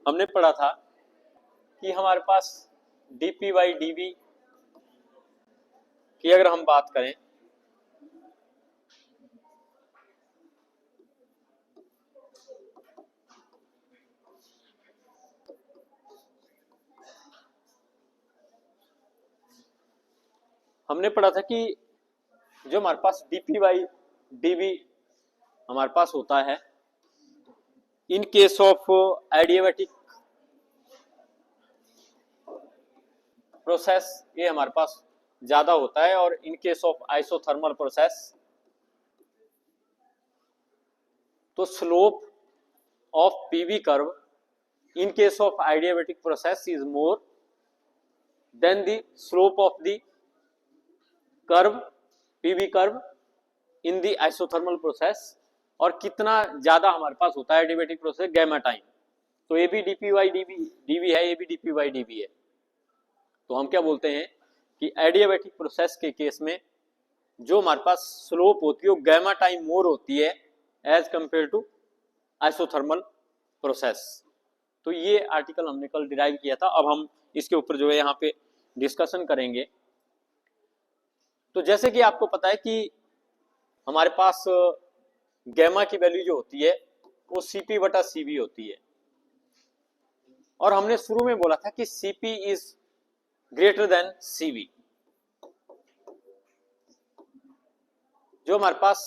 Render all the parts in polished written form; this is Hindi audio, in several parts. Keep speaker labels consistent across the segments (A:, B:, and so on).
A: हमने पढ़ा था कि हमारे पास dp बाई dv की अगर हम बात करें हमने पढ़ा था कि जो हमारे पास dp बाई dv हमारे पास होता है in case of adiabatic process ये हमारे पास ज्यादा होता है और in case of isothermal process तो slope of PV curve in case of adiabatic process is more than the slope of the curve PV curve in the isothermal process. और कितना ज्यादा हमारे पास होता है एडियाबैटिक प्रोसेस गैमा टाइम, तो ये भी dp बाई dv है, ये भी dp बाई dv है। तो हम क्या बोलते हैं कि एडियाबैटिक प्रोसेस के केस में जो हमारे पास स्लोप होती है वो गैमा टाइम मोर होती है as compared to isothermal process. तो ये आर्टिकल हमने कल डिराइव किया था, अब हम इसके ऊपर जो है यहाँ पे डिस्कशन करेंगे। तो जैसे कि आपको पता है कि हमारे पास गैमा की वैल्यू जो होती है वो cp बटा cv होती है और हमने शुरू में बोला था कि cp is greater than cv। जो हमारे पास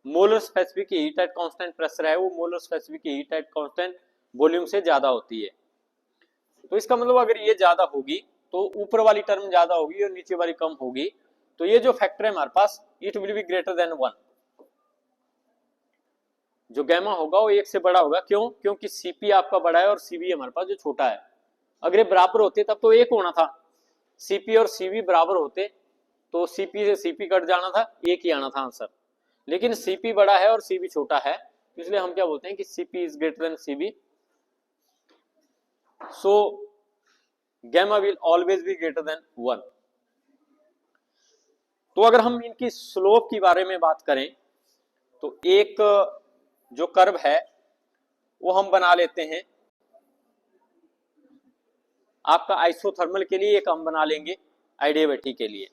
A: molar specific heat at constant pressure है वो molar specific heat at constant volume से ज्यादा होती है। तो इसका मतलब अगर ये ज्यादा होगी तो ऊपर वाली टर्म ज्यादा होगी और नीचे वाली कम होगी, तो ये जो फैक्टर है हमारे पास it will be greater than 1। जो गैमा होगा वो 1 से बड़ा होगा, क्यों? क्योंकि cp आपका बड़ा है और cv हमारे पास जो छोटा है। अगर ये बराबर होते तब तो 1 होना था, cp और cv बराबर होते तो cp से cp कट जाना था, 1 ही आना था आंसर। लेकिन cp बड़ा है और cv छोटा है, इसलिए हम क्या बोलते हैं कि cp is greater than cv, so gamma will always be greater than 1। तो अगर हम इनकी स्लोप के बारे में बात करें तो एक जो कर्व है वो हम बना लेते हैं आपका आइसोथर्मल के लिए, एक हम बना लेंगे एडियाबैटिक के लिए।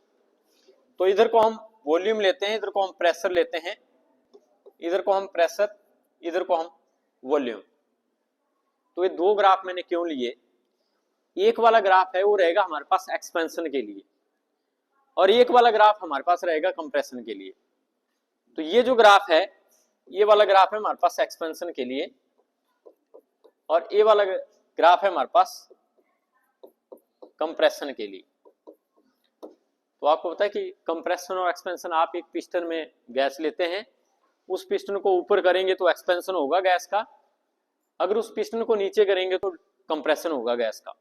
A: तो इधर को हम वॉल्यूम लेते हैं, इधर को हम प्रेशर लेते हैं, इधर को हम प्रेशर, इधर को हम वॉल्यूम। तो ये दो ग्राफ मैंने क्यों लिए? एक वाला ग्राफ है वो रहेगा हमारे पास एक्सपेंशन के लिए और एक वाला ग्राफ हमारे पास रहेगा कंप्रेशन के लिए। तो ये जो ग्राफ है ये वाला ग्राफ है हमारे पास एक्सपेंशन के लिए और ये वाला ग्राफ है हमारे पास कंप्रेशन के लिए। तो आपको पता है कि कंप्रेशन और एक्सपेंशन, आप एक पिस्टन में गैस लेते हैं, उस पिस्टन को ऊपर करेंगे तो एक्सपेंशन होगा गैस का, अगर उस पिस्टन को नीचे करेंगे तो कंप्रेशन होगा गैस का।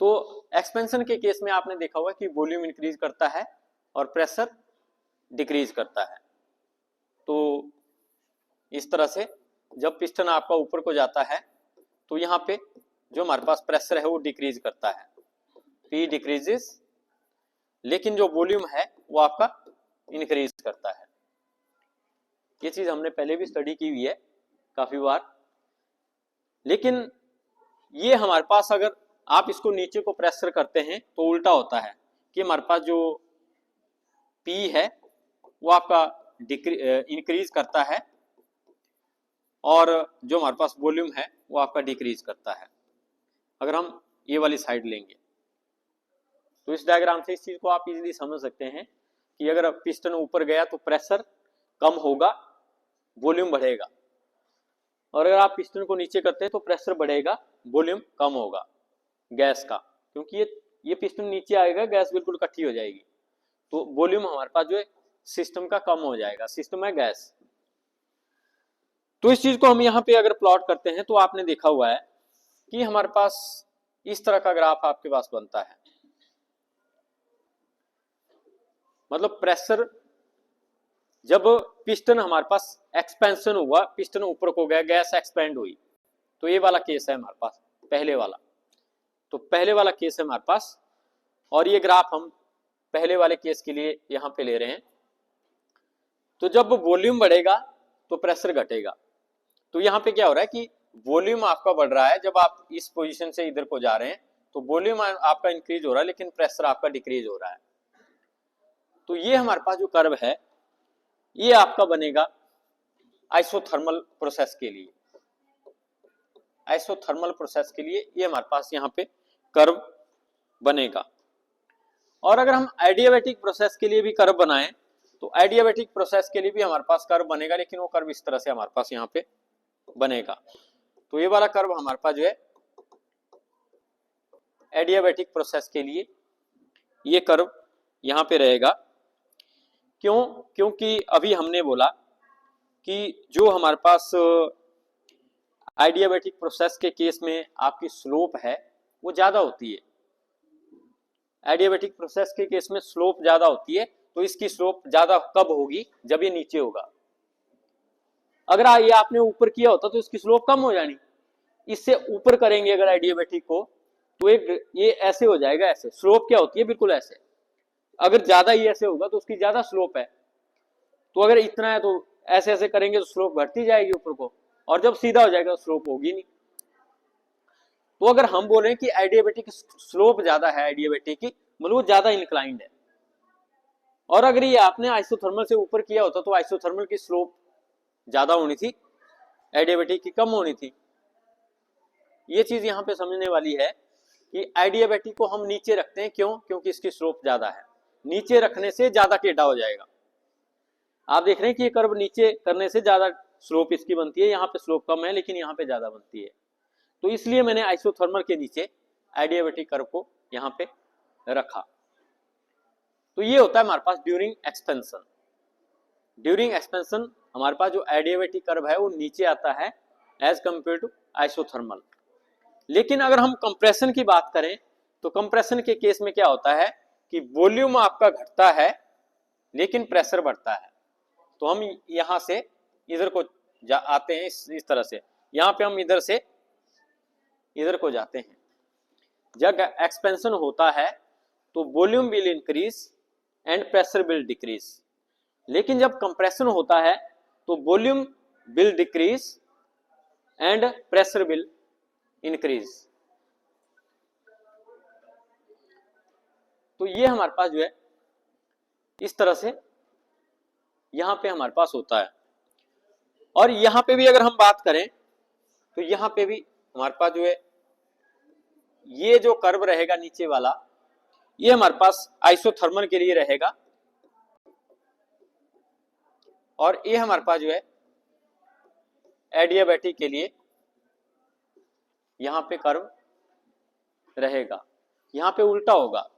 A: तो एक्सपेंशन के केस में आपने देखा होगा कि वॉल्यूम इंक्रीज करता है और प्रेशर डिक्रीज करता है। तो इस तरह से जब पिस्टन आपका ऊपर को जाता है तो यहाँ पे जो हमारे पास प्रेशर है वो डिक्रीज करता है, P डिक्रीजेस, लेकिन जो वॉल्यूम है वो आपका इंक्रीज करता है। ये चीज हमने पहले भी स्टडी की हुई है काफी बार। लेकिन ये हमारे पास अगर आप इसको नीचे को प्रेशर करते हैं तो उल्टा होता है कि हमारे पास जो P है वो आपका इंक्रीज करता है और जो हमारे पास वॉल्यूम है वो आपका डिक्रीज करता है। अगर हम ये वाली साइड लेंगे तो इस डायग्राम से इस चीज को आप इजीली समझ सकते हैं कि अगर पिस्टन ऊपर गया तो प्रेशर कम होगा, वॉल्यूम बढ़ेगा, और अगर आप पिस्टन को नीचे करते हैं तो प्रेशर बढ़ेगा, वॉल्यूम कम होगा गैस का, क्योंकि ये पिस्टन नीचे आएगा, गैस बिल्कुल इकट्ठी हो जाएगी, तो वॉल्यूम हमारे पास जो है सिस्टम का कम हो जाएगा। सिस्टम है गैस। तो इस चीज को हम यहाँ पे अगर प्लॉट करते हैं तो आपने देखा हुआ है कि हमारे पास इस तरह का ग्राफ आपके पास बनता है। मतलब प्रेशर जब पिस्टन हमारे पास एक्सपेंशन हुआ, पिस्टन ऊपर को गया, गैस एक्सपेंड हुई, तो ये वाला केस है हमारे पास पहले वाला। तो पहले वाला केस है हमारे पास और ये ग्राफ हम पहले वाले केस के लिए यहां पे ले रहे हैं। तो जब वॉल्यूम बढ़ेगा तो प्रेशर घटेगा। तो यहां पे क्या हो रहा है कि वॉल्यूम आपका बढ़ रहा है, जब आप इस पोजीशन से इधर को जा रहे हैं तो वॉल्यूम आपका इंक्रीज हो रहा है लेकिन प्रेशर आपका डिक्रीज हो रहा है। तो ये हमारे पास जो कर्व है ये आपका बनेगा आइसोथर्मल प्रोसेस के लिए। आइसोथर्मल प्रोसेस के लिए ये हमारे पास यहाँ पे कर्व बनेगा। और अगर हम एडियाबैटिक प्रोसेस के लिए भी कर्व बनाएं तो एडियाबैटिक प्रोसेस के लिए भी हमारे पास कर्व बनेगा, लेकिन वो कर्व इस तरह से हमारे पास यहाँ पे बनेगा। तो ये वाला कर्व हमारे पास जो है एडियाबैटिक प्रोसेस के लिए ये कर्व यहाँ पे रहेगा। क्यों? क्योंकि अभी हमने बोला कि जो हमारे पास एडियाबैटिक प्रोसेस के केस में आपकी स्लोप है वो ज्यादा होती है। एडियाबैटिक प्रोसेस के केस में स्लोप ज्यादा होती है, तो इसकी स्लोप ज्यादा कब होगी? जब ये नीचे होगा। अगर ये आपने ऊपर किया होता तो इसकी स्लोप कम हो जानी। इससे ऊपर करेंगे अगर एडियाबैटिक को तो एक ये ऐसे हो जाएगा, ऐसे स्लोप क्या होती है बिल्कुल ऐसे। अगर ज्यादा ही ऐसे होगा तो उसकी ज्यादा स्लोप है। तो अगर इतना है तो ऐसे ऐसे करेंगे तो स्लोप घटती जाएगी ऊपर को, और जब सीधा हो जाएगा तो स्लोप होगी नहीं। तो अगर हम बोल रहे हैं कि एडियाबैटिक स्लोप ज्यादा है, एडियाबैटिक की मतलब वो ज्यादा इंक्लाइंड है, और अगर ये आपने आइसोथर्मल से ऊपर किया होता तो आइसोथर्मल की स्लोप ज्यादा होनी थी, एडियाबैटिक की कम होनी थी। ये चीज यहाँ पे समझने वाली है कि एडियाबैटिक को हम नीचे रखते हैं, क्यों? क्योंकि इसकी स्लोप ज्यादा है। नीचे रखने से ज्यादा टेढ़ा हो जाएगा। आप देख रहे हैं कि ये कर्व नीचे करने से ज्यादा स्लोप इसकी बनती है, यहाँ पे स्लोप कम है लेकिन यहाँ पे ज्यादा बनती है। तो इसलिए मैंने आइसोथर्मल के नीचे एडियाबैटिक कर्व को यहाँ पे रखा। तो ये होता है हमारे पास ड्यूरिंग एक्सपेंशन। ड्यूरिंग एक्सपेंशन हमारे पास जो एडियाबैटिक कर्व है वो नीचे आता है एज कंपेयर टू आइसोथर्मल। लेकिन अगर हम कंप्रेशन की बात करें तो कंप्रेशन के केस में क्या होता है कि वॉल्यूम आपका घटता है लेकिन प्रेशर बढ़ता है। तो हम यहां से इधर को आते हैं इस तरह से, यहां पे हम इधर से इधर को जाते हैं। जब एक्सपेंशन होता है तो volume will increase and pressure will decrease, लेकिन जब कंप्रेशन होता है तो volume will decrease and pressure will increase. तो ये हमारे पास जो है इस तरह से यहां पे हमारे पास होता है। और यहां पे भी अगर हम बात करें तो यहां पे भी हमारे पास जो है ये जो कर्व रहेगा नीचे वाला, ये हमारे पास आइसोथर्मल के लिए रहेगा, और ये हमारे पास जो है एडियाबैटिक के लिए यहां पे कर्व रहेगा। यहां पे उल्टा होगा,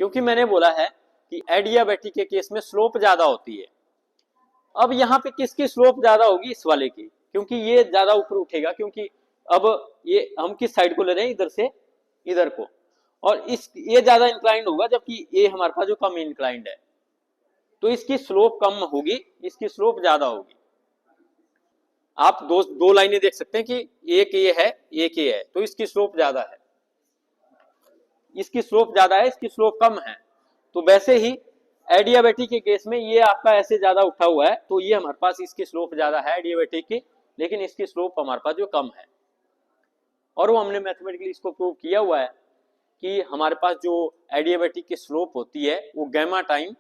A: क्योंकि मैंने बोला है कि एडियाबैटिक के केस में स्लोप ज्यादा होती है। अब यहाँ पे किसकी स्लोप ज्यादा होगी? इस वाले की, क्योंकि ये ज्यादा ऊपर उठेगा। क्योंकि अब ये हम किस साइड को ले रहे हैं? इधर से इधर को, और ये ज्यादा इंक्लाइंड होगा जबकि ये हमारे पास जो कम इंक्लाइंड है, तो इसकी स्लोप कम होगी, इसकी स्लोप ज्यादा होगी। आप दो लाइनें देख सकते हैं कि एक ये है एक ये है, तो इसकी स्लोप ज्यादा है, इसकी स्लोप ज्यादा है, इसकी स्लोप कम है। तो वैसे ही एडियाबैटिक के केस में ये आपका ऐसे ज्यादा उठा हुआ है, तो ये हमारे पास इसकी स्लोप ज्यादा है एडियाबैटिक की, लेकिन इसकी स्लोप हमारे पास जो कम है। और वो हमने मैथमेटिकली इसको प्रूव किया हुआ है कि हमारे पास जो एडियाबैटिक की स्लोप होती है वो गैमा टाइम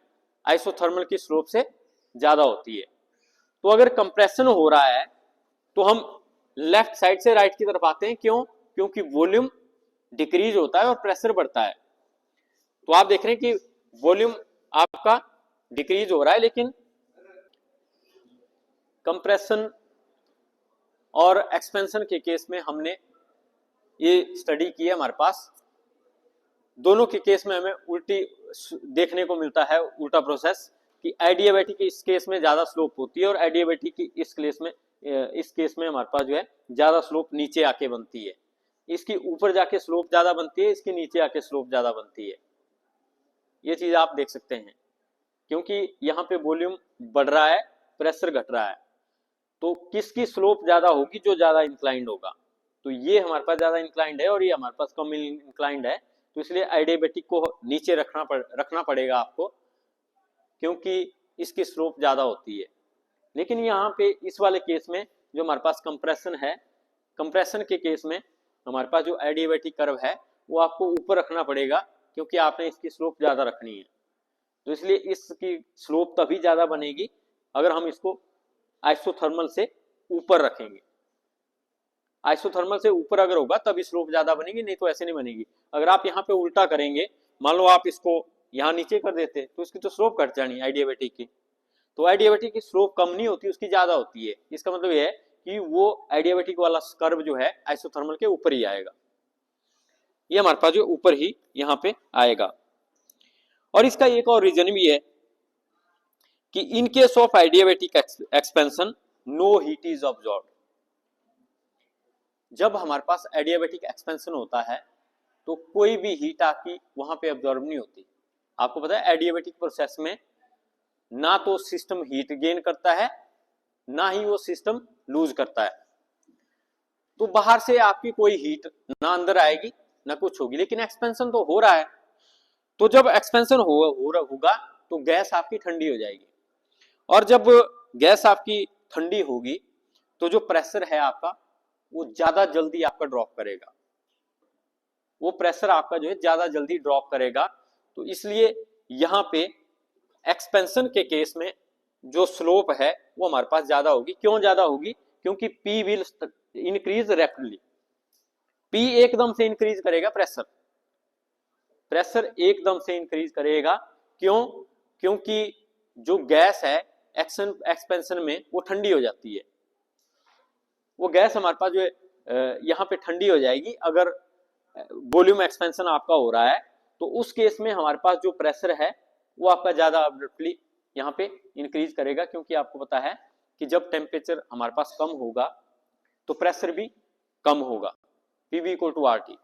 A: आइसोथर्मल की स्लोप से ज्यादा होती है। तो अगर कंप्रेशन हो रहा है तो हम लेफ्ट साइड से राइट की तरफ आते हैं। क्यों? क्योंकि वॉल्यूम डिक्रीज होता है और प्रेशर बढ़ता है। तो आप देख रहे हैं कि वॉल्यूम आपका डिक्रीज हो रहा है, लेकिन कंप्रेशन और एक्सपेंशन के केस में हमने ये स्टडी की है। हमारे पास दोनों के केस में हमें उल्टी देखने को मिलता है, उल्टा प्रोसेस, कि एडियाबैटिक इस केस में ज्यादा स्लोप होती है और एडियाबैटिक की इस केस में हमारे पास जो है ज्यादा स्लोप नीचे आके बनती है। इसकी ऊपर जाके स्लोप ज्यादा बनती है, इसकी नीचे आके स्लोप ज्यादा बनती है। ये चीज आप देख सकते हैं, क्योंकि यहाँ पे वॉल्यूम बढ़ रहा है, प्रेशर घट रहा है, तो किसकी स्लोप ज्यादा होगी? जो ज्यादा इंक्लाइंड होगा। तो ये हमारे पास ज्यादा इंक्लाइंड है और ये हमारे पास कम इंक्लाइंड है, तो इसलिए एडियाबैटिक को नीचे रखना पड़ेगा आपको, क्योंकि इसकी स्लोप ज्यादा होती है। लेकिन यहाँ पे इस वाले केस में जो हमारे पास कंप्रेशन है कंप्रेशन के केस में हमारे पास जो एडियाबैटिक कर्व है वो आपको ऊपर रखना पड़ेगा, क्योंकि आपने इसकी स्लोप ज्यादा रखनी है। तो इसलिए इसकी स्लोप तभी ज्यादा बनेगी अगर हम इसको आइसोथर्मल से ऊपर रखेंगे। आइसोथर्मल से ऊपर अगर होगा तभी स्लोप ज्यादा बनेगी, नहीं तो ऐसे नहीं बनेगी। अगर आप यहाँ पे उल्टा करेंगे, मान लो आप इसको यहाँ नीचे कर देते तो इसकी तो स्लोप घट जानी एडियाबैटिक की। तो एडियाबैटिक की स्लोप कम नहीं होती, उसकी ज्यादा होती है। इसका मतलब यह है कि वो एडियाबैटिक वाला कर्व जो है आइसोथर्मल के ऊपर ही आएगा, ये हमारे पास जो ऊपर ही यहाँ पे आएगा। और इसका एक और रीजन भी है कि in case of adiabatic expansion no heat is absorb. जब हमारे पास एडियाबैटिक एक्सपेंशन होता है तो कोई भी हीट आपकी वहां पे ऑब्जॉर्ब नहीं होती। आपको पता है एडियाबैटिक प्रोसेस में ना तो सिस्टम हीट गेन करता है, ना ही वो सिस्टम लूज करता है। तो बाहर से आपकी कोई हीट ना अंदर आएगी ना कुछ होगी, लेकिन एक्सपेंशन तो हो रहा है। तो जब एक्सपेंशन होगा तो गैस आपकी ठंडी हो जाएगी, और जब गैस आपकी ठंडी होगी तो जो प्रेशर है आपका वो ज्यादा जल्दी आपका ड्रॉप करेगा, वो प्रेशर आपका जो है ज्यादा जल्दी ड्रॉप करेगा। तो इसलिए यहाँ पे एक्सपेंशन के केस में जो स्लोप है वो हमारे पास ज्यादा होगी। क्यों ज्यादा होगी? क्योंकि P will increase rapidly. P एकदम से इंक्रीज करेगा प्रेशर, प्रेशर एकदम से इंक्रीज करेगा। क्यों? क्योंकि जो गैस है एक्सपेंशन में वो ठंडी हो जाती है। वो गैस हमारे पास जो है यहाँ पे ठंडी हो जाएगी। अगर वॉल्यूम एक्सपेंशन आपका हो रहा है तो उस केस में हमारे पास जो प्रेशर है वो आपका ज्यादा अब्रप्टली यहाँ पे इंक्रीज करेगा, क्योंकि आपको पता है कि जब टेम्परेचर हमारे पास कम होगा तो प्रेशर भी कम होगा, PV इक्वल टू RT।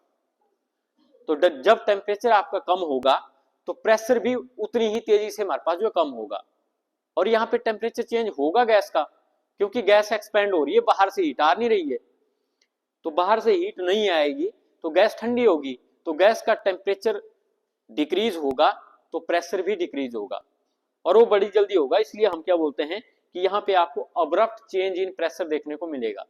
A: तो जब टेम्परेचर आपका कम होगा तो प्रेशर भी उतनी ही तेजी से हमारे पास जो कम होगा। और यहाँ पे टेम्परेचर चेंज होगा गैस का, क्योंकि गैस एक्सपेंड हो रही है, बाहर से हीट आ नहीं रही है। तो बाहर से हीट नहीं आएगी तो गैस ठंडी होगी, तो गैस का टेम्परेचर डिक्रीज होगा तो प्रेशर भी डिक्रीज होगा, और वो बड़ी जल्दी होगा। इसलिए हम क्या बोलते हैं कि यहाँ पे आपको अब्रप्ट चेंज इन प्रेशर देखने को मिलेगा,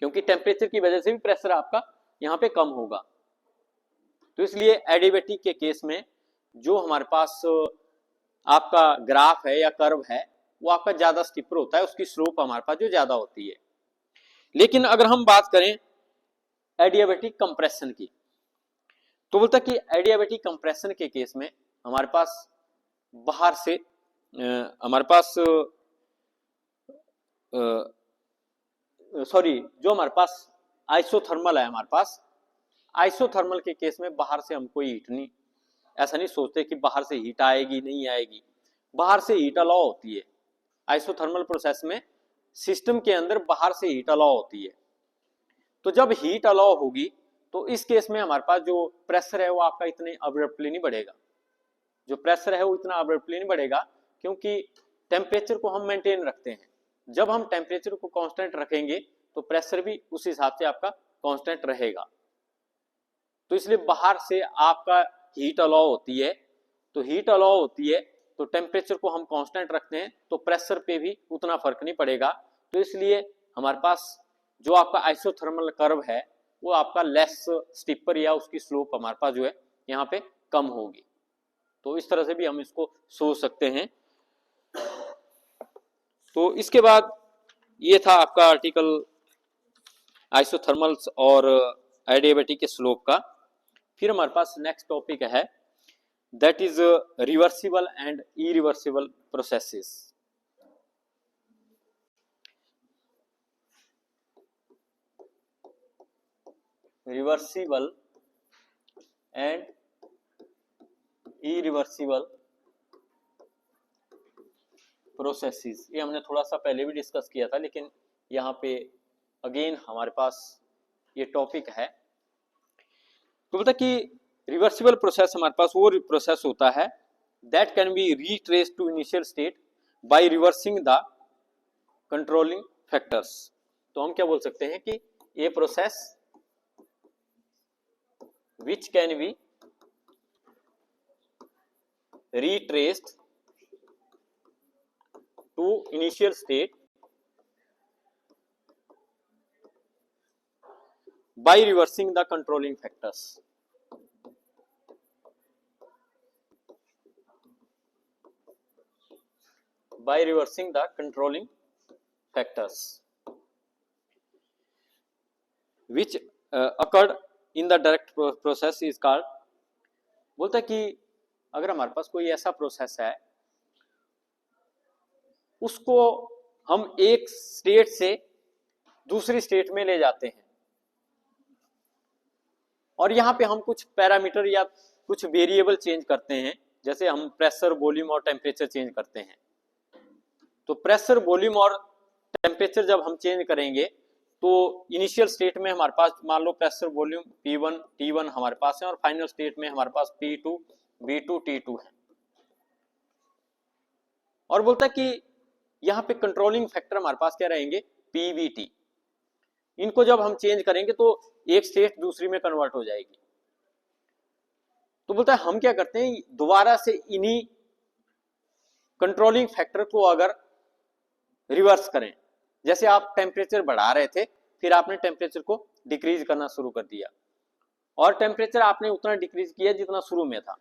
A: क्योंकि टेम्परेचर की वजह से भी प्रेशर आपका यहाँ पे कम होगा। तो इसलिए एडियाबैटिक के केस में जो हमारे पास आपका ग्राफ है या कर्व है वो आपका ज्यादा स्टिपर होता है, उसकी स्लोप हमारे पास जो ज्यादा होती है। लेकिन अगर हम बात करें एडियाबैटिक कंप्रेशन की, तो बोलता कि एडियाबैटिक कंप्रेशन के केस में हमारे पास बाहर से हमारे पास जो हमारे पास आइसोथर्मल है, हमारे पास आइसोथर्मल के केस में बाहर से हम कोई हीट नहीं, ऐसा नहीं सोचते कि बाहर से हीट आएगी नहीं आएगी। बाहर से हीट अलाउ होती है आइसोथर्मल प्रोसेस में, सिस्टम के अंदर बाहर से हीट अलाउ होती है। तो जब हीट अलाउ होगी तो इस केस में हमारे पास जो प्रेशर है वो आपका इतने अब्रप्टली नहीं बढ़ेगा, जो प्रेशर है वो इतना अब्रप्टली नहीं बढ़ेगा, क्योंकि टेम्परेचर को हम मेंटेन रखते हैं। जब हम टेम्परेचर को कांस्टेंट रखेंगे तो प्रेशर भी उस हिसाब से आपका कांस्टेंट रहेगा। तो इसलिए बाहर से आपका हीट अलाउ होती है, तो हीट अलाउ होती है तो टेम्परेचर को हम कांस्टेंट रखते हैं तो प्रेशर पे भी उतना फर्क नहीं पड़ेगा। तो इसलिए हमारे पास जो आपका आइसोथर्मल कर्व है वो आपका लेस स्टिपर या उसकी स्लोप हमारे पास जो है यहाँ पे कम होगी। तो इस तरह से भी हम इसको सोच सकते हैं। तो इसके बाद ये था आपका आर्टिकल आइसोथर्मल्स और एडियाबैटिक के स्लोप का। फिर हमारे पास नेक्स्ट टॉपिक है that is reversible and irreversible processes. Reversible and irreversible processes, ये हमने थोड़ा सा पहले भी डिस्कस किया था, लेकिन यहाँ पे अगेन हमारे पास ये टॉपिक है। तो बोलता कि रिवर्सिबल प्रोसेस हमारे पास वो प्रोसेस होता है that can be retrace to initial state by reversing the controlling factors. तो हम क्या बोल सकते हैं कि ये process which can be retraced to initial state by reversing the controlling factors. By reversing the controlling factors which occurred in the direct process is called, बोलता है कि अगर हमारे पास कोई ऐसा प्रोसेस है उसको हम एक स्टेट से दूसरी स्टेट में ले जाते हैं और यहां पे हम कुछ पैरामीटर या कुछ वेरिएबल चेंज करते हैं, जैसे हम प्रेशर, वॉल्यूम और टेम्परेचर चेंज करते हैं। तो प्रेशर, वॉल्यूम और टेम्परेचर जब हम चेंज करेंगे तो इनिशियल स्टेट में हमारे पास मान low pressure, volume P1 T1 हमारे पास है और फाइनल स्टेट में हमारे पास P2 V2 T2 है। और बोलता है कि यहाँ पे कंट्रोलिंग फैक्टर हमारे पास क्या रहेंगे, PVT। इनको जब हम चेंज करेंगे तो एक स्टेट दूसरी में कन्वर्ट हो जाएगी। तो बोलता है हम क्या करते हैं, दोबारा से इन्हीं कंट्रोलिंग फैक्टर को अगर रिवर्स करें, जैसे आप टेम्परेचर बढ़ा रहे थे फिर आपने टेम्परेचर को डिक्रीज करना शुरू कर दिया और टेम्परेचर आपने उतना डिक्रीज किया जितना शुरू में था,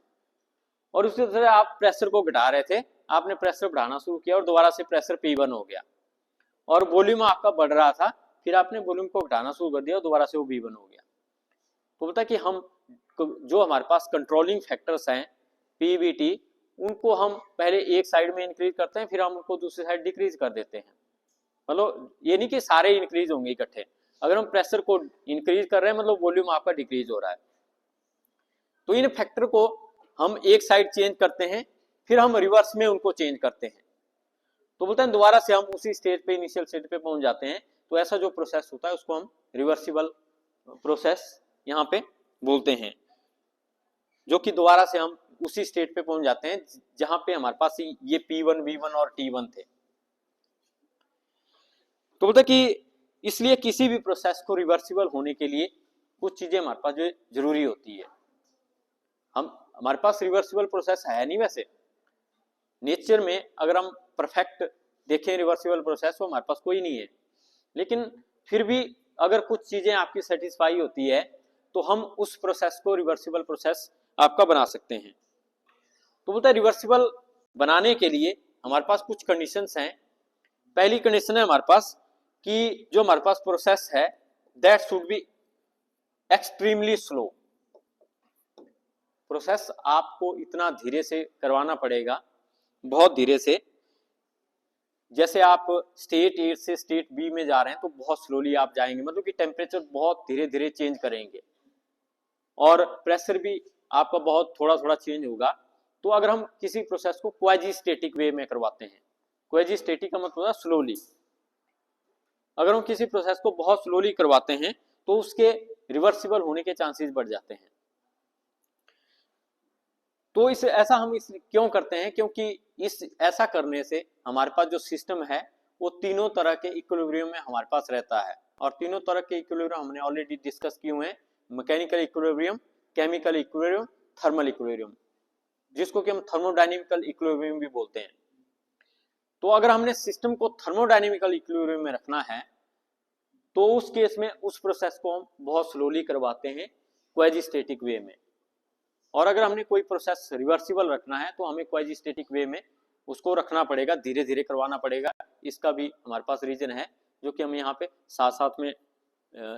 A: और उसी तरह आप प्रेशर को घटा रहे थे, आपने प्रेशर बढ़ाना शुरू किया और दोबारा से प्रेशर P1 हो गया, और वॉल्यूम आपका बढ़ रहा था फिर आपने वॉल्यूम को घटाना शुरू कर दिया और दोबारा से वो V1 हो गया। तो बोलता है कि हम जो हमारे पास कंट्रोलिंग फैक्टर्स हैं PVT, उनको हम पहले एक साइड में इंक्रीज करते हैं फिर हम उनको दूसरी साइड डिक्रीज कर देते हैं। मतलब ये नहीं कि सारे इंक्रीज होंगे इकट्ठे, अगर हम प्रेशर को इंक्रीज कर रहे हैं मतलब वॉल्यूम आपका डिक्रीज हो रहा है। तो इन फैक्टर को हम एक साइड चेंज करते हैं फिर हम रिवर्स में उनको चेंज करते हैं। तो बोलते हैं दोबारा से हम उसी स्टेज पे, इनिशियल स्टेज पे पहुंच जाते हैं। तो ऐसा जो प्रोसेस होता है उसको हम रिवर्सिबल प्रोसेस यहाँ पे बोलते हैं, जो कि दोबारा से हम उसी स्टेट पे पहुंच जाते हैं जहां पे हमारे पास ये P1 V1 और T1 थे। तो बोलते कि इसलिए किसी भी प्रोसेस को रिवर्सिबल होने के लिए कुछ चीजें हमारे पास जो जरूरी होती है। हमारे पास रिवर्सिबल प्रोसेस है नहीं, वैसे नेचर में अगर हम परफेक्ट देखें रिवर्सिबल प्रोसेस वो हमारे पास कोई नहीं है, लेकिन फिर भी अगर कुछ चीजें आपकी सेटिस्फाई होती है तो हम उस प्रोसेस को रिवर्सिबल प्रोसेस आपका बना सकते हैं। तो बोलता है रिवर्सिबल बनाने के लिए हमारे पास कुछ कंडीशंस हैं। पहली कंडीशन है हमारे पास कि जो हमारे पास प्रोसेस है that should be extremely slow. Process आपको इतना धीरे से करवाना पड़ेगा, बहुत धीरे से। जैसे आप स्टेट ए से स्टेट बी में जा रहे हैं तो बहुत स्लोली आप जाएंगे, मतलब कि टेम्परेचर बहुत धीरे धीरे चेंज करेंगे और प्रेशर भी आपका बहुत थोड़ा थोड़ा चेंज होगा। तो अगर हम किसी प्रोसेस को क्वाजी स्टेटिक वे में करवाते हैं, क्वाजी स्टेटिक का मतलब है स्लोली, अगर हम किसी प्रोसेस को बहुत स्लोली करवाते हैं तो उसके रिवर्सिबल होने के चांसेस बढ़ जाते हैं। तो इस ऐसा हम इस क्यों करते हैं, क्योंकि इस ऐसा करने से हमारे पास जो सिस्टम है वो तीनों तरह के इक्विलिब्रियम में हमारे पास रहता है, और तीनों तरह के इक्विलिब्रियम हमने ऑलरेडी डिस्कस किए हुए हैं, mechanical equilibrium, chemical equilibrium, thermal equilibrium, जिसको कि हम थर्मोडायनेमिकल इक्विलिब्रियम भी बोलते हैं। तो अगर हमने सिस्टम को थर्मोडायनेमिकल इक्विलिब्रियम में रखना है तो उस केस में उस प्रोसेस को हम बहुत स्लोली करवाते हैं क्वाजी स्टेटिक वे में, और अगर हमने कोई प्रोसेस रिवर्सिबल रखना है तो हमें क्वाजी स्टेटिक वे में उसको रखना पड़ेगा, धीरे धीरे करवाना पड़ेगा। इसका भी हमारे पास रीजन है जो कि हम यहाँ पे साथ साथ में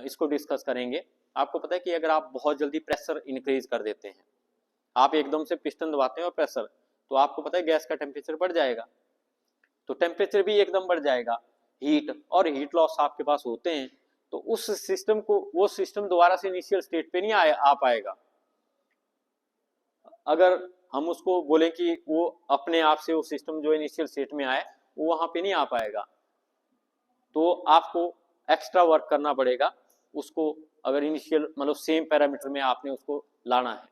A: इसको डिस्कस करेंगे। आपको पता है कि अगर आप बहुत जल्दी प्रेशर इंक्रीज कर देते हैं, आप एकदम से पिस्टन दबाते हैं और प्रेशर, तो आपको पता है गैस का टेम्परेचर बढ़ जाएगा, तो टेम्परेचर भी एकदम बढ़ जाएगा, हीट और हीट लॉस आपके पास होते हैं। तो उस सिस्टम को, वो सिस्टम दोबारा से इनिशियल स्टेट पे नहीं आ पाएगा। अगर हम उसको बोले कि वो अपने आप से वो सिस्टम जो इनिशियल स्टेट में आए वो वहां पे नहीं आ पाएगा, तो आपको एक्स्ट्रा वर्क करना पड़ेगा उसको, अगर इनिशियल मतलब सेम पैरामीटर में आपने उसको लाना है।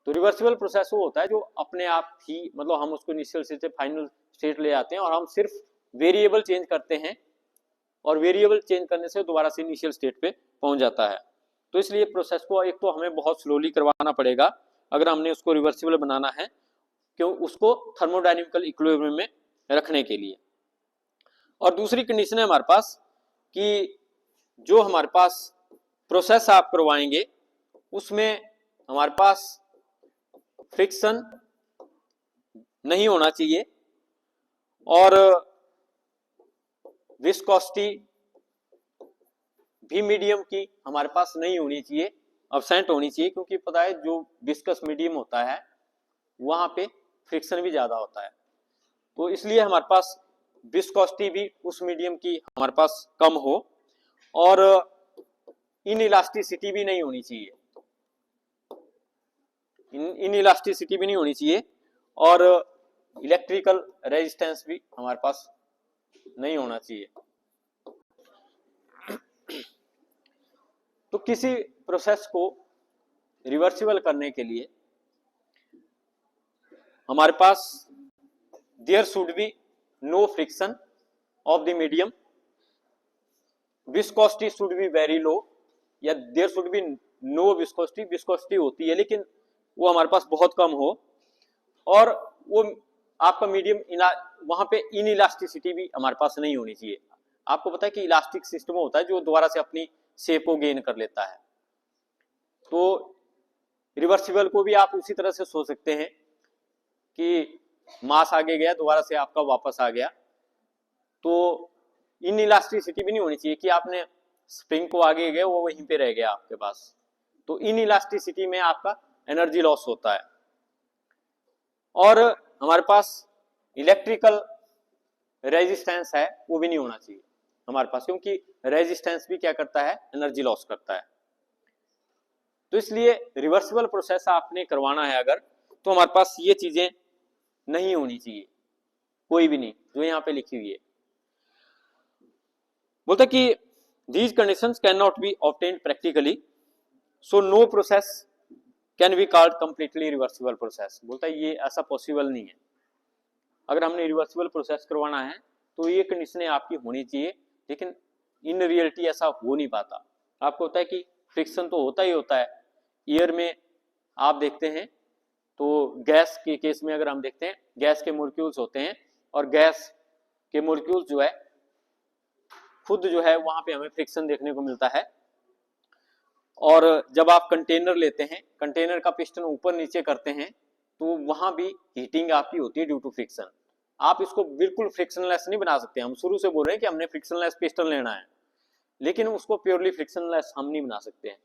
A: तो रिवर्सिबल प्रोसेस वो होता है जो अपने आप ही, मतलब हम उसको इनिशियल स्टेट से फाइनल स्टेट ले आते हैं और हम सिर्फ वेरिएबल चेंज करते हैं, और वेरिएबल चेंज करने से दोबारा से इनिशियल स्टेट पे पहुंच जाता है। तो इसलिए प्रोसेस को एक तो हमें बहुत स्लोली करवाना पड़ेगा अगर हमने उसको रिवर्सिबल बनाना है, क्यों, उसको थर्मोडायनेमिकल इक्विलिब्रियम में रखने के लिए। और दूसरी कंडीशन है हमारे पास कि जो हमारे पास प्रोसेस आप करवाएंगे उसमें हमारे पास फ्रिक्शन नहीं होना चाहिए और विस्कोसिटी भी मीडियम की हमारे पास नहीं होनी चाहिए, अब्सेंट होनी चाहिए, क्योंकि पता है जो विस्कस मीडियम होता है वहां पे फ्रिक्शन भी ज्यादा होता है। तो इसलिए हमारे पास विस्कोसिटी भी उस मीडियम की हमारे पास कम हो और इनइलास्टिसिटी भी नहीं होनी चाहिए, इनइलास्टिसिटी भी नहीं होनी चाहिए और इलेक्ट्रिकल रेजिस्टेंस भी हमारे पास नहीं होना चाहिए। तो किसी प्रोसेस को रिवर्सिबल करने के लिए हमारे पास there should be no friction of the medium, viscosity should be very low, या there should be no viscosity, viscosity होती है लेकिन वो हमारे पास बहुत कम हो, और वो आपका मीडियम वहां पे इनइलास्टिसिटी भी हमारे पास नहीं होनी चाहिए। आपको पता है कि इलास्टिक सिस्टम होता है जो दोबारा से अपनी शेप को गेन कर लेता है। तो रिवर्सिबल को भी आप उसी तरह से सोच सकते हैं कि मास आगे गया दोबारा से आपका वापस आ गया, तो इनइलास्टिसिटी भी नहीं होनी चाहिए कि आपने स्प्रिंग को आगे गए वो वहीं पे रह गया आपके पास, तो इनइलास्टिसिटी में आपका एनर्जी लॉस होता है। और हमारे पास इलेक्ट्रिकल रेजिस्टेंस है वो भी नहीं होना चाहिए हमारे पास, क्योंकि रेजिस्टेंस भी क्या करता है, एनर्जी लॉस करता है। तो इसलिए रिवर्सिबल प्रोसेस आपने करवाना है अगर, तो हमारे पास ये चीजें नहीं होनी चाहिए, कोई भी नहीं जो यहाँ पे लिखी हुई है। बोलता कि these conditions cannot be obtained practically, so no process can be called completely reversible process। बोलता है ये ऐसा पॉसिबल नहीं है, अगर हमने रिवर्सिबल प्रोसेस करवाना है तो ये कंडीशनें आपकी होनी चाहिए, लेकिन इन रियलिटी ऐसा हो नहीं पाता। आपको होता है कि फ्रिक्शन तो होता ही होता है, एयर में आप देखते हैं तो गैस के केस में अगर हम देखते हैं गैस के मॉलिक्यूल्स होते हैं और गैस के मॉलिक्यूल्स जो है खुद जो है वहां पे हमें फ्रिक्शन देखने को मिलता है। और जब आप कंटेनर लेते हैं, कंटेनर का पिस्टन ऊपर नीचे करते हैं तो वहां भी हीटिंग आपकी होती है ड्यू टू फ्रिक्शन। आप इसको बिल्कुल फ्रिक्शनलेस नहीं बना सकते, हम शुरू से बोल रहे हैं कि हमने फ्रिक्शनलेस पिस्टन लेना है, लेकिन उसको प्योरली फ्रिक्शनलेस हम नहीं बना सकते हैं।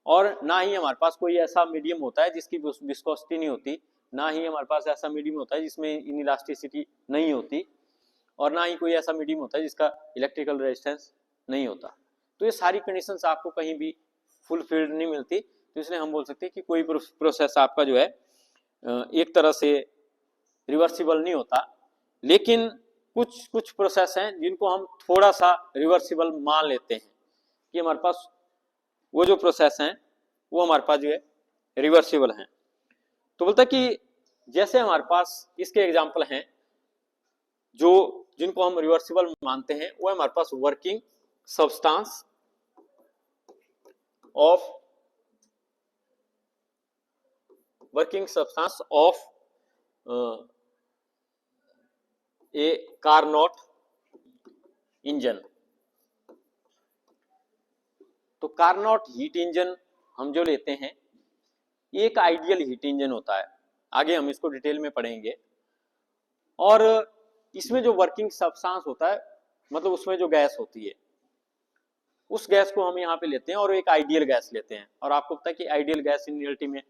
A: और ना ही हमारे पास कोई ऐसा मीडियम होता है जिसकी विस्कोसिटी नहीं होती, ना ही हमारे पास ऐसा मीडियम होता है जिसमें इनइलास्टिसिटी नहीं होती, और ना ही कोई ऐसा मीडियम होता है जिसका इलेक्ट्रिकल रेजिस्टेंस नहीं होता। तो ये सारी कंडीशंस आपको कहीं भी फुलफिल्ड नहीं मिलती, तो इसलिए हम बोल सकते हैं कि कोई प्रोसेस आपका जो है एक तरह से रिवर्सिबल नहीं होता। लेकिन कुछ प्रोसेस हैं जिनको हम थोड़ा सा रिवर्सिबल मान लेते हैं कि हमारे पास वो जो प्रोसेस हैं वो हमारे पास जो है रिवर्सिबल हैं। तो बोलता कि जैसे हमारे पास इसके एग्जाम्पल हैं जो जिनको हम रिवर्सिबल मानते हैं, वो हमारे पास working substance of a Carnot engine. तो कार्नोट हीट इंजन हम जो लेते हैं एक आइडियल हीट इंजन होता है, आगे हम इसको डिटेल में पढ़ेंगे। और इसमें जो वर्किंग सब्सटेंस होता है मतलब उसमें जो गैस होती है उस गैस को हम यहाँ पे लेते हैं और एक आइडियल गैस लेते हैं। और आपको पता है कि आइडियल गैस इन रियलिटी में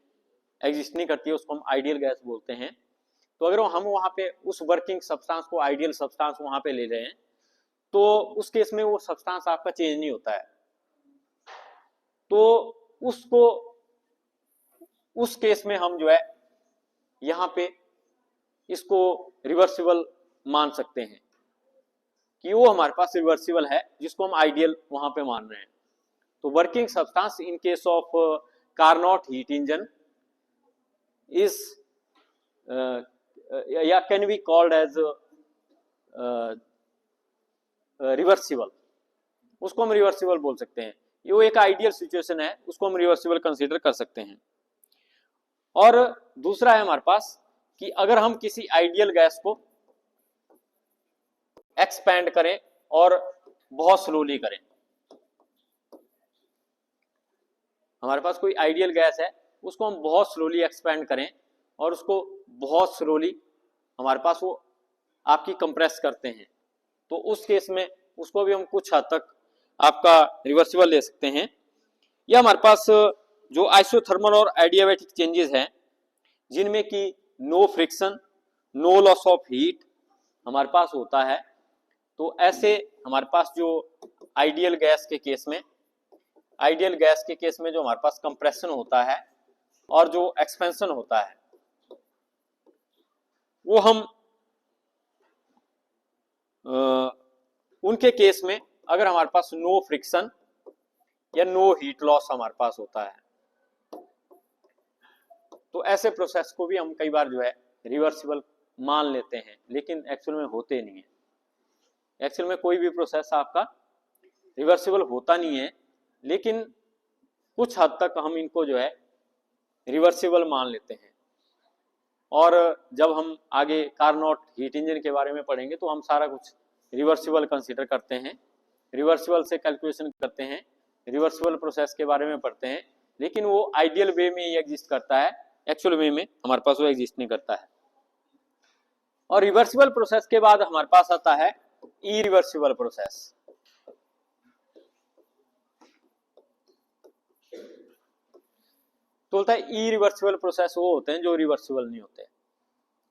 A: एग्जिस्ट नहीं करती है, उसको हम आइडियल गैस बोलते हैं। तो अगर हम वहाँ पे उस वर्किंग सब्सटेंस को आइडियल सब्सटेंस वहाँ पे ले रहे हैं तो उस केस में वो सब्सटेंस आपका चेंज नहीं होता है, तो उसको उस केस में हम जो है यहाँ पे इसको रिवर्सिबल मान सकते हैं कि वो हमारे पास रिवर्सिबल है जिसको हम आइडियल वहां पे मान रहे हैं। तो working substance in case of Carnot heat engine is या can be called as reversible, उसको हम रिवर्सिबल बोल सकते हैं। ये एक आइडियल सिचुएशन है, उसको हम रिवर्सिबल कंसीडर कर सकते हैं। और दूसरा है हमारे पास कि अगर हम किसी आइडियल गैस को एक्सपैंड करें और बहुत स्लोली करें, हमारे पास कोई आइडियल गैस है, उसको हम बहुत स्लोली एक्सपेंड करें और उसको बहुत स्लोली हमारे पास वो आपकी कंप्रेस करते हैं, तो उस केस में उसको भी हम कुछ हद तक आपका रिवर्सिबल ले सकते हैं। या हमारे पास जो आइसोथर्मल और एडियाबैटिक चेंजेस हैं, जिनमें कि no friction, no loss of heat हमारे पास होता है, तो ऐसे हमारे पास जो आइडियल गैस के केस में जो हमारे पास कंप्रेशन होता है और जो एक्सपेंशन होता है, वो हम उनके केस में अगर हमारे पास नो फ्रिक्शन या नो हीट लॉस हमारे पास होता है, तो ऐसे प्रोसेस को भी हम कई बार जो है रिवर्सिबल मान लेते हैं, लेकिन एक्चुअल में होते नहीं है। एक्चुअल में कोई भी प्रोसेस आपका रिवर्सिबल होता नहीं है, लेकिन कुछ हद तक हम इनको जो है रिवर्सिबल मान लेते हैं। और जब हम आगे कार्नोट हीट इंजन के बारे में पढ़ेंगे तो हम सारा कुछ रिवर्सिबल कंसीडर करते हैं, रिवर्सिबल से कैलकुलेशन करते हैं, रिवर्सिबल प्रोसेस के बारे में पढ़ते हैं, लेकिन वो आइडियल वे में ही एग्जिस्ट करता है, एक्चुअल वे में हमारे पास वो एग्जिस्ट नहीं करता है। और रिवर्सिबल प्रोसेस के बाद हमारे पास आता है इरिवर्सिबल प्रोसेस। तो बोलता है इरिवर्सिबल प्रोसेस वो होते हैं जो रिवर्सिबल नहीं होते,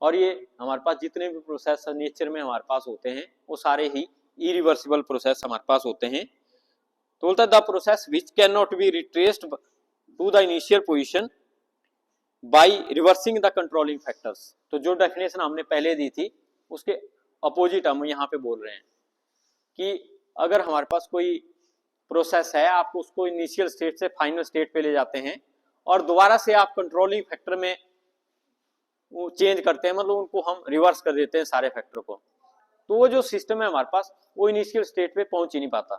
A: और ये हमारे पास जितने भी प्रोसेस नेचर में हमारे पास होते हैं वो सारे ही इरिवर्सिबल प्रोसेस हमारे पास होते हैं। तो बोलता है the process which can not be retraced to the initial position by reversing the controlling factors. तो जो डेफिनेशन हमने पहले दी थी उसके अपोजिट हम यहाँ पे बोल रहे हैं कि अगर हमारे पास कोई प्रोसेस है, आप उसको इनिशियल स्टेट से फाइनल स्टेट पे ले जाते हैं और दोबारा से आप कंट्रोलिंग फैक्टर में वो चेंज करते हैं, मतलब उनको हम रिवर्स कर देते हैं सारे फैक्टर को, तो वो जो सिस्टम है हमारे पास वो इनिशियल स्टेट पे पहुंच ही नहीं पाता।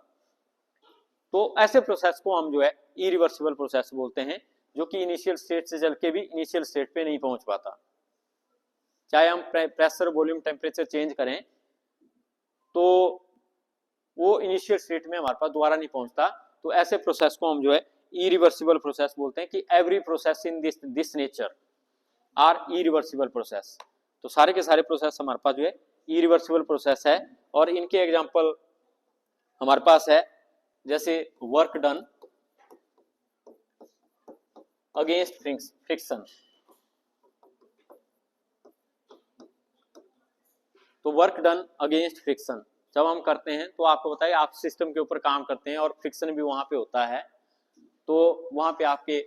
A: तो ऐसे प्रोसेस को हम जो है इरिवर्सिबल प्रोसेस बोलते हैं, जो कि इनिशियल स्टेट से चल के भी इनिशियल स्टेट पे नहीं पहुंच पाता। चाहे हम प्रेशर, वॉल्यूम, टेम्परेचर चेंज करें तो वो इनिशियल स्टेट में हमारे पास दोबारा नहीं पहुंचता। तो ऐसे प्रोसेस को हम जो है इरिवर्सिबल प्रोसेस बोलते हैं कि every process in this nature are irreversible process. तो सारे के सारे प्रोसेस हमारे पास जो है इरिवर्सिबल प्रोसेस है, और इनके एग्जांपल हमारे पास है जैसे वर्क डन अगेंस्ट फ्रिक्शन। तो वर्क डन अगेंस्ट फ्रिक्शन जब हम करते हैं तो आपको बताइए आप सिस्टम के ऊपर काम करते हैं और फ्रिक्शन भी वहां पे होता है, तो वहां पे आपके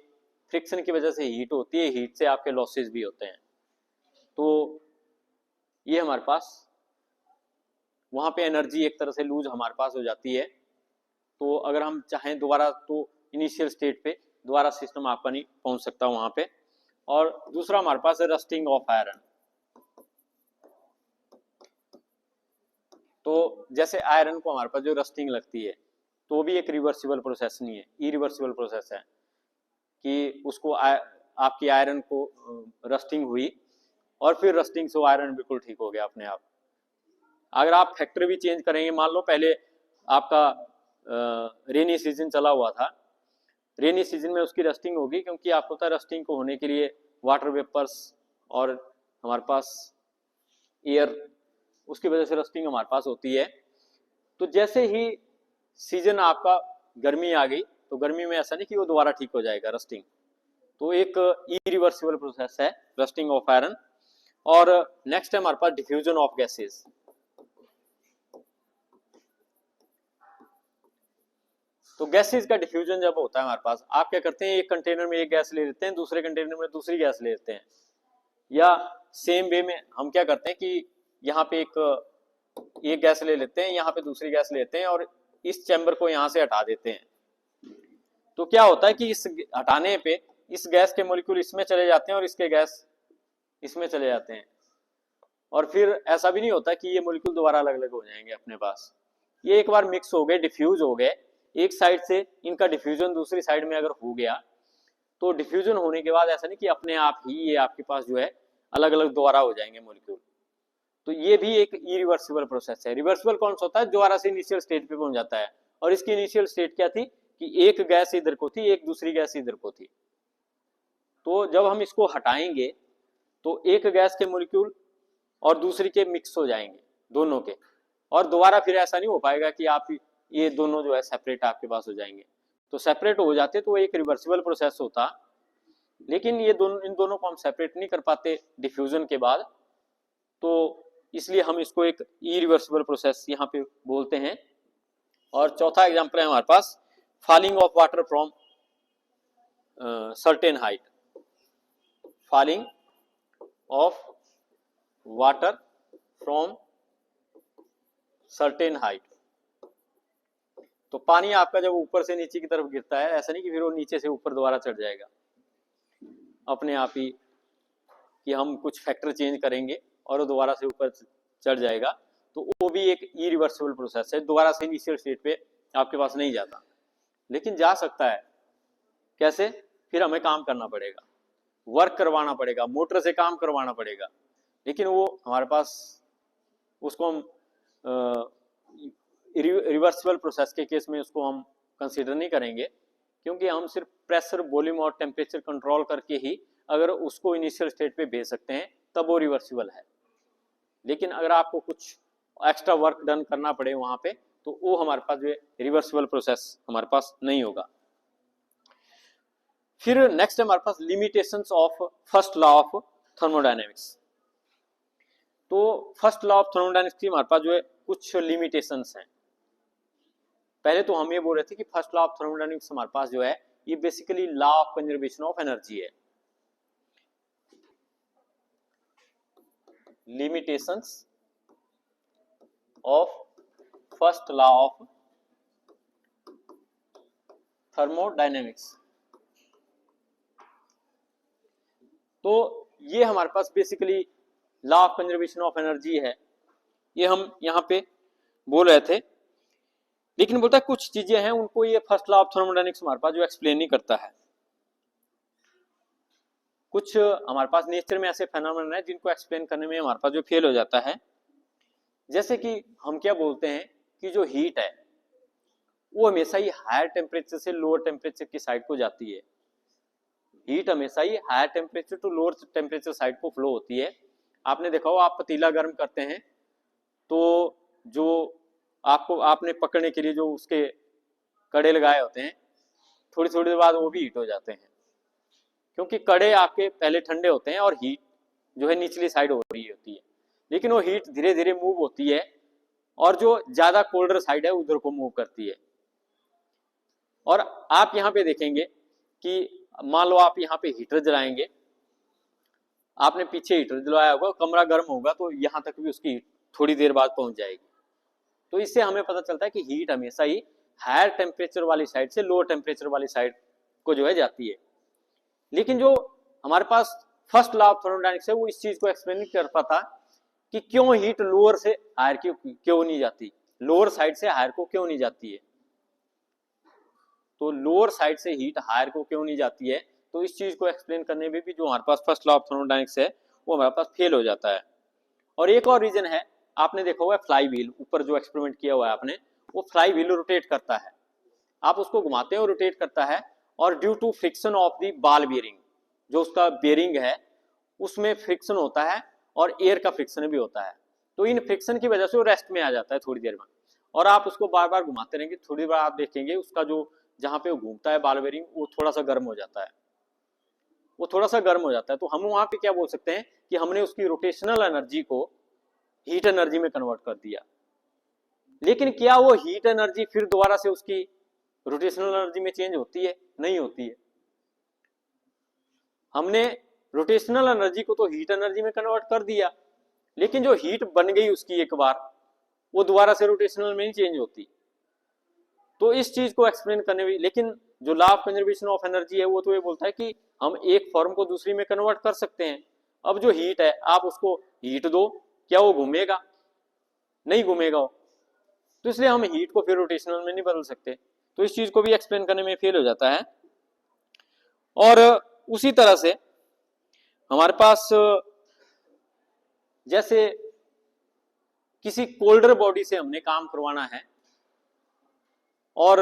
A: फ्रिक्शन की वजह से हीट होती है, हीट से आपके लॉसेस भी होते हैं। तो ये हमारे पास वहां पे एनर्जी एक तरह से लूज हमारे पास हो जाती है। तो अगर हम चाहें दोबारा तो इनिशियल स्टेट पे दोबारा सिस्टम आपका नहीं पहुंच सकता वहां पे। और दूसरा हमारे पास है रस्टिंग ऑफ आयरन। तो जैसे आयरन को हमारे पास जो रस्टिंग लगती है तो वो भी एक रिवर्सिबल प्रोसेस नहीं है, इरिवर्सिबल प्रोसेस है कि उसको आपकी आयरन को रस्टिंग हुई और फिर रस्टिंग से आयरन बिल्कुल ठीक हो गया अपने आप। अगर आप फैक्टर भी चेंज करेंगे, मान लो पहले आपका रेनी सीजन चला हुआ था, रेनी सीजन में उसकी रस्टिंग होगी, क्योंकि आपको पता है रस्टिंग को होने के लिए वाटर वेपर्स और हमारे पास एयर, उसकी वजह से रस्टिंग हमारे पास होती है। तो जैसे ही सीजन आपका गर्मी आ गई तो गर्मी में ऐसा नहीं कि वो दोबारा ठीक हो जाएगा रस्टिंग, तो एक इरिवर्सिबल प्रोसेस है रस्टिंग ऑफ आयरन। और नेक्स्ट है हमारे पास डिफ्यूजन ऑफ गैसेस। तो गैसेस का डिफ्यूजन जब होता है हमारे पास, आप क्या करते हैं, एक कंटेनर में एक गैस ले लेते हैं, दूसरे कंटेनर में दूसरी गैस ले लेते हैं, या सेम वे में हम क्या करते हैं कि यहाँ पे एक गैस ले लेते हैं, यहाँ पे दूसरी गैस लेते हैं और इस चैम्बर को यहाँ से हटा देते हैं। तो क्या होता है कि इस हटाने पे इस गैस के मॉलिक्यूल इसमें चले जाते हैं और इसके गैस इसमें चले जाते हैं, और फिर ऐसा भी नहीं होता कि ये मॉलिक्यूल दोबारा अलग अलग हो जाएंगे अपने पास। ये एक बार मिक्स हो गए, डिफ्यूज हो गए, एक साइड से इनका डिफ्यूजन दूसरी साइड में अगर हो गया तो डिफ्यूजन होने के बाद ऐसा नहीं कि अपने आप ही ये आपके पास जो है अलग अलग दोबारा हो जाएंगे मॉलिक्यूल। तो ये भी एक इरिवर्सिबल प्रोसेस है। रिवर्सिबल कौन सा होता है, दोबारा से इनिशियल स्टेट पे पहुंच जाता है, और इसकी इनिशियल स्टेट क्या थी कि एक गैस इधर को थी, एक दूसरी गैस इधर को थी। तो जब हम इसको हटाएंगे तो एक गैस के मॉलिक्यूल और दूसरी के मिक्स हो जाएंगे दोनों के, और दोबारा फिर ऐसा नहीं हो पाएगा कि आप ये दोनों जो है सेपरेट आपके पास हो जाएंगे। तो सेपरेट हो जाते तो एक रिवर्सिबल प्रोसेस होता, लेकिन ये दोनों, इन दोनों को हम सेपरेट नहीं कर पाते डिफ्यूजन के बाद, तो इसलिए हम इसको एक इरिवर्सिबल प्रोसेस यहाँ पे बोलते हैं। और चौथा एग्जांपल है हमारे पास falling of water from certain height, falling of water from certain height. तो पानी आपका जब ऊपर से नीचे की तरफ गिरता है, ऐसा नहीं कि फिर वो नीचे से ऊपर दोबारा चढ़ जाएगा अपने आप ही, कि हम कुछ फैक्टर चेंज करेंगे और वो दोबारा से ऊपर चढ़ जाएगा। तो वो भी एक इरिवर्सिबल प्रोसेस है, दोबारा से इनिशियल स्टेट पे आपके पास नहीं जाता, लेकिन जा सकता है। कैसे? फिर हमें काम करना पड़ेगा, वर्क करवाना पड़ेगा, मोटर से काम करवाना पड़ेगा, लेकिन वो हमारे पास उसको हम रिवर्सिबल प्रोसेस के केस में उसको हम कंसीडर नहीं करेंगे, क्योंकि हम सिर्फ प्रेशर, वॉल्यूम और टेम्परेचर कंट्रोल करके ही अगर उसको इनिशियल स्टेट पे भेज सकते हैं तब वो रिवर्सिबल है। लेकिन अगर आपको कुछ एक्स्ट्रा वर्क डन करना पड़े वहां पे, तो वो हमारे पास जो रिवर्सिबल प्रोसेस हमारे पास नहीं होगा। फिर नेक्स्ट है हमारे पास limitations of first law of thermodynamics. तो फर्स्ट लॉ ऑफ थर्मोडायनेमिक्स की हमारे पास जो है कुछ लिमिटेशंस हैं। पहले तो हम ये बोल रहे थे कि फर्स्ट लॉ ऑफ थर्मोडायनेमिक्स हमारे पास जो है ये basically law of conservation of energy है। Limitations of first law of thermodynamics, तो ये हमारे पास basically law of conservation of energy है, ये हम यहाँ पे बोल रहे थे। लेकिन बोलता है कुछ चीजें हैं उनको ये फर्स्ट लॉ ऑफ थर्मोडायनेमिक्स हमारे पास जो एक्सप्लेन नहीं करता है। कुछ हमारे पास नेचर में ऐसे फेनोमेना है जिनको एक्सप्लेन करने में हमारे पास जो फेल हो जाता है। जैसे कि हम क्या बोलते हैं कि जो हीट है वो हमेशा ही हायर टेम्परेचर से लोअर टेम्परेचर की साइड को जाती है। हीट हमेशा ही higher temperature to lower temperature side को फ्लो होती है। आपने देखा हो, आप पतीला गर्म करते हैं तो जो आपको आपने पकड़ने के लिए जो उसके कड़े लगाए होते हैं, थोड़ी थोड़ी देर बाद वो भी हीट हो जाते हैं, क्योंकि कड़े आपके पहले ठंडे होते हैं और हीट जो है निचली साइड हो रही होती है, लेकिन वो हीट धीरे धीरे मूव होती है और जो ज्यादा कोल्डर साइड है उधर को मूव करती है। और आप यहाँ पे देखेंगे कि मान लो आप यहाँ पे हीटर जलाएंगे, आपने पीछे हीटर जलाया होगा, कमरा गर्म होगा तो यहाँ तक भी उसकी हीट थोड़ी देर बाद पहुंच जाएगी। तो इससे हमें पता चलता है कि हीट हमेशा ही हायर टेम्परेचर वाली साइड से लोअर टेम्परेचर वाली साइड को जो है जाती है। लेकिन जो हमारे पास फर्स्ट लॉ ऑफ थर्मोडायनेमिक्स है वो इस चीज को एक्सप्लेन नहीं कर पाता कि क्यों हीट लोअर से हायर क्यों नहीं जाती, लोअर साइड से हायर को क्यों नहीं जाती है। तो लोअर साइड से हीट हायर को क्यों नहीं जाती है, तो इस चीज को एक्सप्लेन करने में भी जो हमारे पास फर्स्ट लॉ ऑफ थर्मोडायनेमिक्स है वो हमारे पास फेल हो जाता है। और एक और रीजन है, आपने देखा हुआ है फ्लाई व्हील, ऊपर जो एक्सपेरिमेंट किया हुआ है आपने, वो फ्लाई व्हील रोटेट करता है, आप उसको घुमाते हैं और रोटेट करता है, और due to friction of the ball bearing, जो उसका बेयरिंग है उसमें फ्रिक्शन होता है और एयर का फ्रिक्शन भी होता है। तो इन फ्रिक्शन की वजह से वो रेस्ट में आ जाता है थोड़ी देर में, और आप उसको बार बार घुमाते रहेंगे, थोड़ी बार आप देखेंगे उसका जो जहाँ पे वो घूमता है बॉल बेयरिंग वो थोड़ा सा गर्म हो जाता है, वो थोड़ा सा गर्म हो जाता है। तो हम वहां पे क्या बोल सकते हैं कि हमने उसकी रोटेशनल एनर्जी को हीट एनर्जी में कन्वर्ट कर दिया। लेकिन क्या वो हीट एनर्जी फिर दोबारा से उसकी रोटेशनल एनर्जी में चेंज होती है? नहीं होती है। हमने रोटेशनल एनर्जी को तो हीट एनर्जी में कन्वर्ट कर दिया, लेकिन जो हीट बन गई उसकी एक बार, वो दोबारा से रोटेशनल में नहीं चेंज होती। तो इस चीज को एक्सप्लेन करने में, लेकिन जो law of conservation of energy है वो तो ये बोलता है कि हम एक फॉर्म को दूसरी में कन्वर्ट कर सकते हैं। अब जो हीट है आप उसको हीट दो, क्या वो घूमेगा? नहीं घूमेगा वो, तो इसलिए हम हीट को फिर रोटेशनल में नहीं बदल सकते। तो इस चीज को भी एक्सप्लेन करने में फेल हो जाता है। और उसी तरह से हमारे पास जैसे किसी कोल्डर बॉडी से हमने काम करवाना है और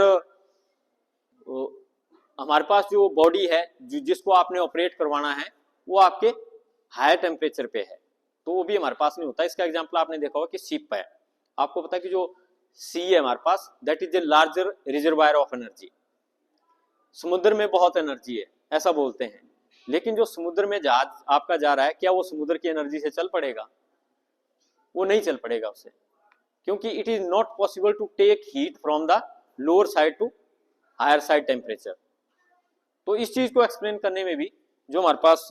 A: हमारे पास जो बॉडी है जिसको आपने ऑपरेट करवाना है वो आपके हायर टेम्परेचर पे है, तो वो भी हमारे पास नहीं होता। इसका एग्जांपल आपने देखा होगा कि शिप है, आपको पता है कि जो सी है हमारे पास, that is a larger reservoir of energy. समुद्र में बहुत एनर्जी है ऐसा बोलते हैं, लेकिन जो समुद्र में जहाज आपका जा रहा है, क्या वो समुद्र की एनर्जी से चल पड़ेगा? वो नहीं चल पड़ेगा उससे, क्योंकि it is not possible to take heat from the lower side to higher side temperature. तो इस चीज को एक्सप्लेन करने में भी जो हमारे पास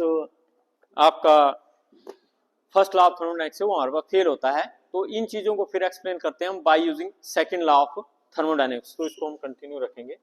A: आपका फर्स्ट लॉ ऑफ थर्मोडायनेमिक्स है वो हमारे पास फेल होता है। तो इन चीजों को फिर एक्सप्लेन करते हैं हम by using second law of thermodynamics. तो इसको हम कंटिन्यू रखेंगे।